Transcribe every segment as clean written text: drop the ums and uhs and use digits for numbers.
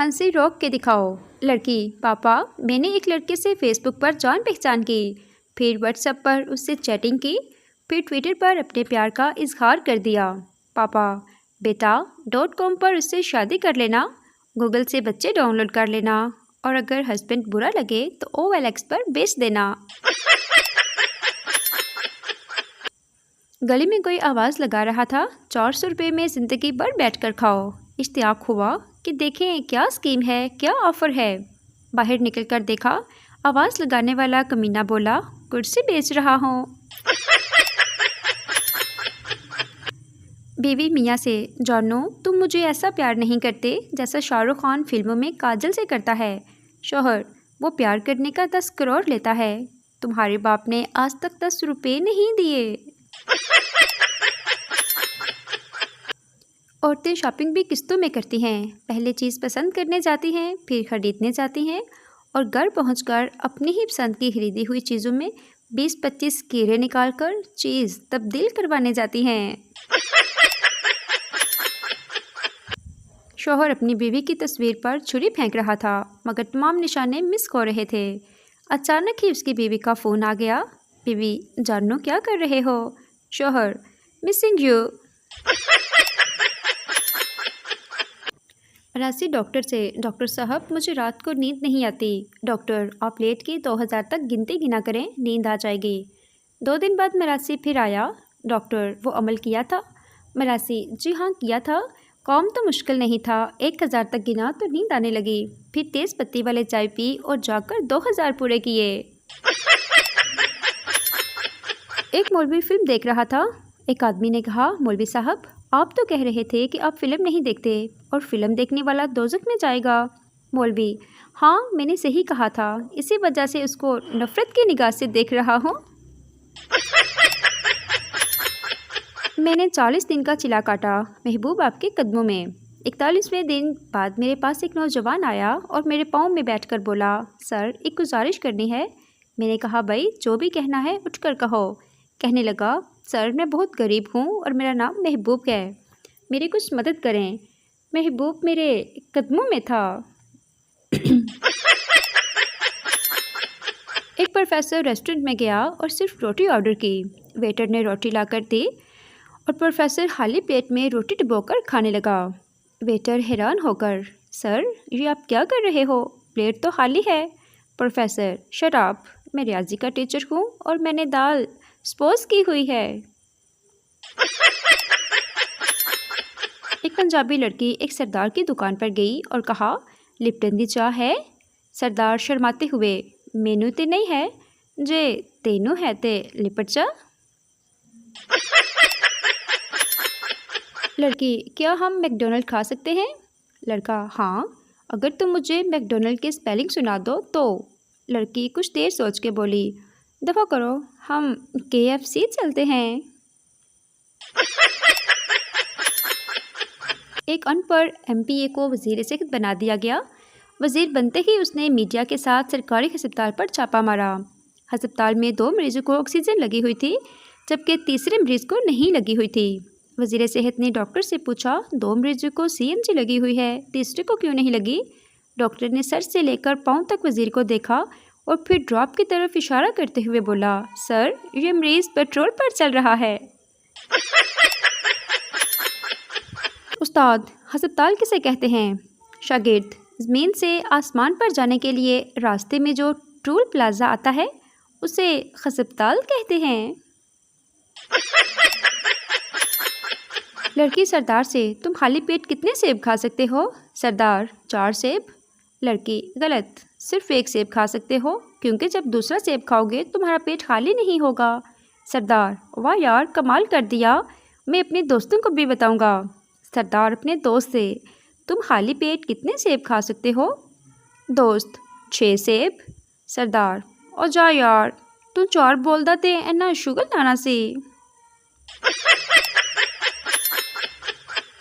हंसी रोक के दिखाओ। लड़की, पापा मैंने एक लड़के से फेसबुक पर जान पहचान की, फिर व्हाट्सएप पर उससे चैटिंग की, फिर ट्विटर पर अपने प्यार का इजहार कर दिया। पापा, बेटा .com पर उससे शादी कर लेना, गूगल से बच्चे डाउनलोड कर लेना, और अगर हस्बैंड बुरा लगे तो OLX पर बेच देना। गली में कोई आवाज़ लगा रहा था, 400 रुपये में ज़िंदगी भर बैठकर खाओ। इश्तियाक हुआ कि देखें क्या स्कीम है, क्या ऑफ़र है। बाहर निकलकर देखा, आवाज़ लगाने वाला कमीना बोला, कुर्सी बेच रहा हूँ। बीवी मियाँ से, जानो तुम मुझे ऐसा प्यार नहीं करते जैसा शाहरुख खान फिल्मों में काजल से करता है। शौहर, वो प्यार करने का 10 करोड़ लेता है, तुम्हारे बाप ने आज तक 10 रुपये नहीं दिए। औरतें शॉपिंग भी किस्तों में करती हैं। पहले चीज़ पसंद करने जाती हैं, फिर ख़रीदने जाती हैं, और घर पहुंचकर अपनी ही पसंद की खरीदी हुई चीज़ों में 20-25 कीड़े निकालकर चीज़ तब्दील करवाने जाती हैं। शौहर अपनी बीवी की तस्वीर पर छुरी फेंक रहा था, मगर तमाम निशाने मिस हो रहे थे। अचानक ही उसकी बीवी का फ़ोन आ गया। बीवी, जानो क्या कर रहे हो? शौहर, मिसिंग यू। राशि डॉक्टर से, डॉक्टर साहब मुझे रात को नींद नहीं आती। डॉक्टर, आप लेट के 2000 तक गिनती गिना करें, नींद आ जाएगी। 2 दिन बाद मरासी फिर आया। डॉक्टर, वो अमल किया था? मरासी, जी हाँ किया था, काम तो मुश्किल नहीं था। 1000 तक गिना तो नींद आने लगी, फिर तेज़ पत्ती वाले चाय पी और जाकर 2000 पूरे किए। एक मौलवी फिल्म देख रहा था। एक आदमी ने कहा, मौलवी साहब आप तो कह रहे थे कि आप फिल्म नहीं देखते और फिल्म देखने वाला दोज़ख में जाएगा। मौलवी, हाँ मैंने सही कहा था, इसी वजह से उसको नफ़रत की निगाह से देख रहा हूँ। मैंने 40 दिन का चिला काटा, महबूब आपके कदमों में। 41वें दिन बाद मेरे पास एक नौजवान आया और मेरे पाँव में बैठकर बोला, सर एक गुजारिश करनी है। मैंने कहा, भाई जो भी कहना है उठकर कहो। कहने लगा, सर मैं बहुत गरीब हूँ और मेरा नाम महबूब है, मेरी कुछ मदद करें। महबूब मेरे कदमों में था। एक प्रोफेसर रेस्टोरेंट में गया और सिर्फ रोटी ऑर्डर की। वेटर ने रोटी लाकर दी और प्रोफेसर खाली पेट में रोटी डुबोकर खाने लगा। वेटर हैरान होकर, सर ये आप क्या कर रहे हो, प्लेट तो खाली है। प्रोफेसर, शट अप, मैं रियाजी का टीचर हूँ और मैंने दाल स्पोज की हुई है। एक पंजाबी लड़की एक सरदार की दुकान पर गई और कहा, लिप्टन दी चाह है? सरदार शर्माते हुए, मेनू ते नहीं है, जे तेनू है ते लिपट जा। लड़की, क्या हम मैकडोनल्ड खा सकते हैं? लड़का, हाँ अगर तुम मुझे मैकडोनल्ड की स्पेलिंग सुना दो तो। लड़की कुछ देर सोच के बोली, दफ़ा करो, हम KFC चलते हैं। एक अनपढ़ MPA को वज़ीर सेहत बना दिया गया। वज़ीर बनते ही उसने मीडिया के साथ सरकारी अस्पताल पर छापा मारा। अस्पताल में 2 मरीजों को ऑक्सीजन लगी हुई थी, जबकि तीसरे मरीज़ को नहीं लगी हुई थी। वज़ीर सेहत ने डॉक्टर से पूछा, 2 मरीजों को CNG लगी हुई है, तीसरे को क्यों नहीं लगी? डॉक्टर ने सर से लेकर पाँव तक वज़ीर को देखा और फिर ड्रॉप की तरफ इशारा करते हुए बोला, सर ये मरीज़ पेट्रोल पर चल रहा है। उस्ताद, अस्पताल किसे कहते हैं? शागिर्द, ज़मीन से आसमान पर जाने के लिए रास्ते में जो टूल प्लाजा आता है उसे अस्पताल कहते हैं। लड़की सरदार से, तुम खाली पेट कितने सेब खा सकते हो? सरदार, 4 सेब। लड़की, गलत, सिर्फ 1 सेब खा सकते हो, क्योंकि जब दूसरा सेब खाओगे तुम्हारा पेट खाली नहीं होगा। सरदार, वाह यार कमाल कर दिया, मैं अपने दोस्तों को भी बताऊंगा। सरदार अपने दोस्त से, तुम खाली पेट कितने सेब खा सकते हो? दोस्त, 6 सेब। सरदार, ओ जा यार तू 4 बोलदा ते इन्ना शुगर लाना सी।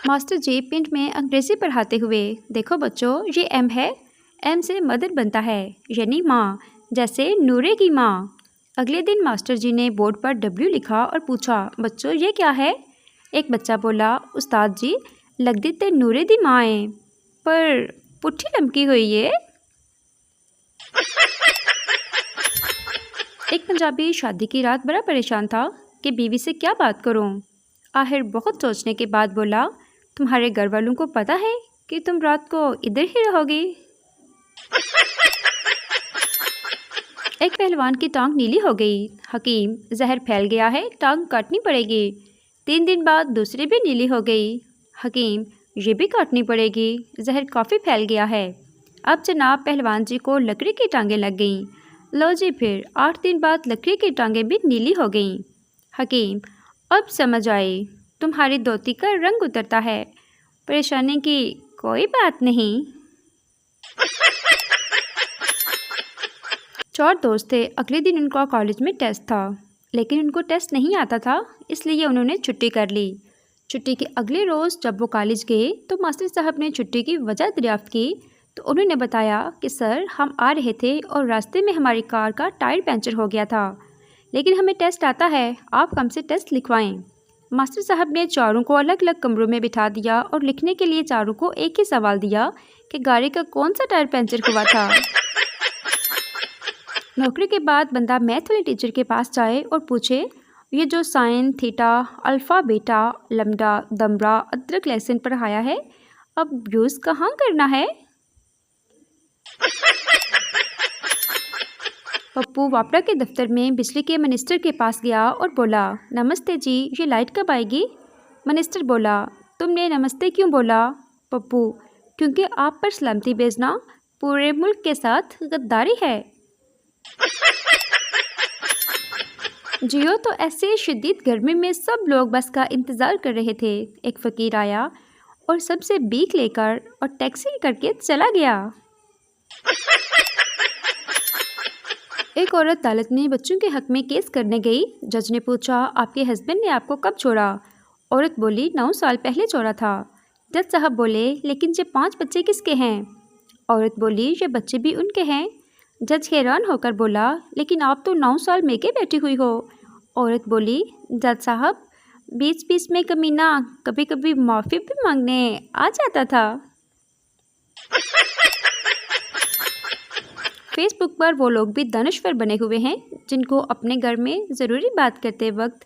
मास्टर जी पिंड में अंग्रेज़ी पढ़ाते हुए, देखो बच्चों ये M है, M से मदर बनता है, यानी माँ, जैसे नूरे की माँ। अगले दिन मास्टर जी ने बोर्ड पर W लिखा और पूछा, बच्चों ये क्या है? एक बच्चा बोला, उस्ताद जी लगदी ते नूरे दी माँ है, पर पुट्ठी लमकी हुई ये। एक पंजाबी शादी की रात बड़ा परेशान था कि बीवी से क्या बात करूं। आखिर बहुत सोचने के बाद बोला, तुम्हारे घर वालों को पता है कि तुम रात को इधर ही रहोगी। एक पहलवान की टांग नीली हो गई। हकीम, जहर फैल गया है, टांग काटनी पड़ेगी। 3 दिन बाद दूसरी भी नीली हो गई। हकीम, ये भी काटनी पड़ेगी, जहर काफ़ी फैल गया है। अब जनाब पहलवान जी को लकड़ी की टांगें लग गईं। लो जी, फिर 8 दिन बाद लकड़ी की टांगें भी नीली हो गईं। हकीम, अब समझ आई, तुम्हारी धोती का रंग उतरता है। परेशानी की कोई बात नहीं। 4 दोस्त थे। अगले दिन उनका कॉलेज में टेस्ट था, लेकिन उनको टेस्ट नहीं आता था, इसलिए उन्होंने छुट्टी कर ली। छुट्टी के अगले रोज़ जब वो कॉलेज गए तो मास्टर साहब ने छुट्टी की वजह दरियाफ्त की तो उन्होंने बताया कि सर, हम आ रहे थे और रास्ते में हमारी कार का टायर पंचर हो गया था, लेकिन हमें टेस्ट आता है, आप हमसे टेस्ट लिखवाएं। मास्टर साहब ने चारों को अलग अलग कमरों में बिठा दिया और लिखने के लिए चारों को एक ही सवाल दिया कि गाड़ी का कौन सा टायर पंचर हुआ था। नौकरी के बाद बंदा मैथ वाले टीचर के पास जाए और पूछे, ये जो sine, theta, alpha, beta, lambda, दमरा, अदरक, लहसुन पढ़ाया है, अब यूज़ कहाँ करना है? पप्पू वापड़ा के दफ्तर में बिजली के मिनिस्टर के पास गया और बोला, नमस्ते जी, ये लाइट कब आएगी? मिनिस्टर बोला, तुमने नमस्ते क्यों बोला? पप्पू, क्योंकि आप पर सलामती भेजना पूरे मुल्क के साथ गद्दारी है। जियो तो ऐसे शदीद गर्मी में सब लोग बस का इंतज़ार कर रहे थे। एक फ़कीर आया और सबसे भीख लेकर और टैक्सी करके चला गया। एक औरत अदालत में बच्चों के हक में केस करने गई। जज ने पूछा, आपके हस्बैंड ने आपको कब छोड़ा? औरत बोली, 9 साल पहले छोड़ा था। जज साहब बोले, लेकिन ये 5 बच्चे किसके हैं? औरत बोली, ये बच्चे भी उनके हैं। जज हैरान होकर बोला, लेकिन आप तो 9 साल में के बैठी हुई हो। औरत बोली, जज साहब, बीच बीच में कमीना कभी कभी माफ़ी भी मांगने आ जाता था। फेसबुक पर वो लोग भी दानश्वर बने हुए हैं जिनको अपने घर में ज़रूरी बात करते वक्त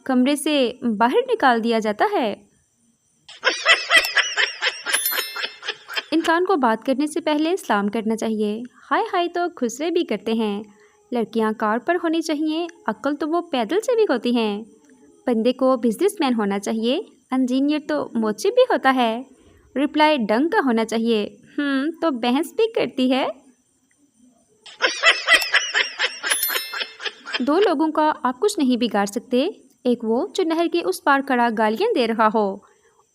कमरे से बाहर निकाल दिया जाता है। इंसान को बात करने से पहले सलाम करना चाहिए। हाय हाय तो खुसरे भी करते हैं। लड़कियां कार पर होनी चाहिए, अक्ल तो वो पैदल से भी होती हैं। बंदे को बिजनेसमैन होना चाहिए, इंजीनियर तो मोची भी होता है। रिप्लाई डंग का होना चाहिए, तो बहस भी करती है। 2 लोगों का आप कुछ नहीं बिगाड़ सकते, एक वो जो नहर के उस पार खड़ा गालियां दे रहा हो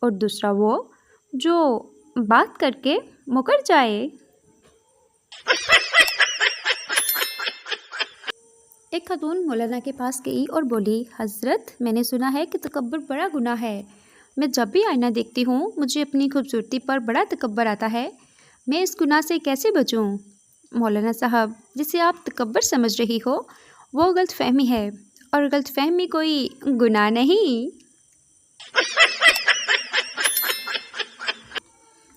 और दूसरा वो जो बात करके मुकर जाए। एक खातून मौलाना के पास गई और बोली, हज़रत, मैंने सुना है कि तकब्बुर बड़ा गुनाह है। मैं जब भी आईना देखती हूँ मुझे अपनी खूबसूरती पर बड़ा तकब्बर आता है, मैं इस गुनाह से कैसे बचूँ? मौलाना साहब, जिसे आप तकब्बर समझ रही हो वो गलतफहमी है, और गलतफहमी कोई गुनाह नहीं।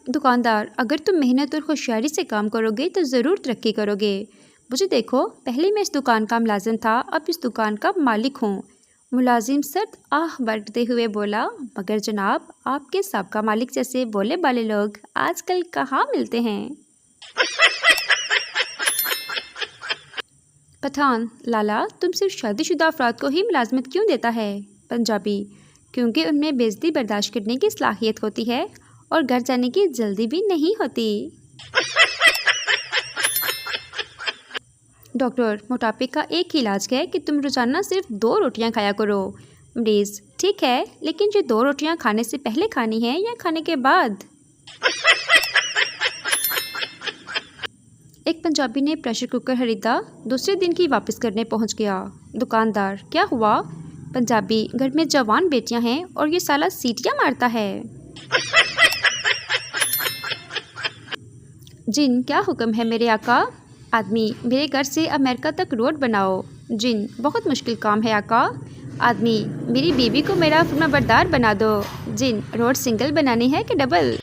दुकानदार, अगर तुम मेहनत और होशियारी से काम करोगे तो ज़रूर तरक्की करोगे। मुझे देखो, पहले मैं इस दुकान का मुलाजिम था, अब इस दुकान का मालिक हूँ। मुलाजिम सर्द आह भरते हुए बोला, मगर जनाब, आपके साबका मालिक जैसे बोले वाले लोग आजकल कहाँ मिलते हैं। पठान, लाला, तुम सिर्फ शादीशुदा अफराद को ही मुलाजमत क्यों देता है? पंजाबी, क्योंकि उनमें बेइज्जती बर्दाश्त करने की सलाहियत होती है और घर जाने की जल्दी भी नहीं होती। डॉक्टर, मोटापे का एक ही इलाज है कि तुम रोजाना सिर्फ 2 रोटियां खाया करो। मरीज, ठीक है, लेकिन ये 2 रोटियां खाने से पहले खानी है या खाने के बाद? एक पंजाबी ने प्रेशर कुकर खरीदा, दूसरे दिन ही वापस करने पहुंच गया। दुकानदार, क्या हुआ? पंजाबी, घर में जवान बेटियां हैं और ये साला सीटियां मारता है। जिन, क्या हुक्म है मेरे आका? आदमी, मेरे घर से अमेरिका तक रोड बनाओ। जिन, बहुत मुश्किल काम है आका। आदमी, मेरी बीवी को मेरा फर्माबरदार बना दो। जिन, रोड सिंगल बनानी है कि डबल?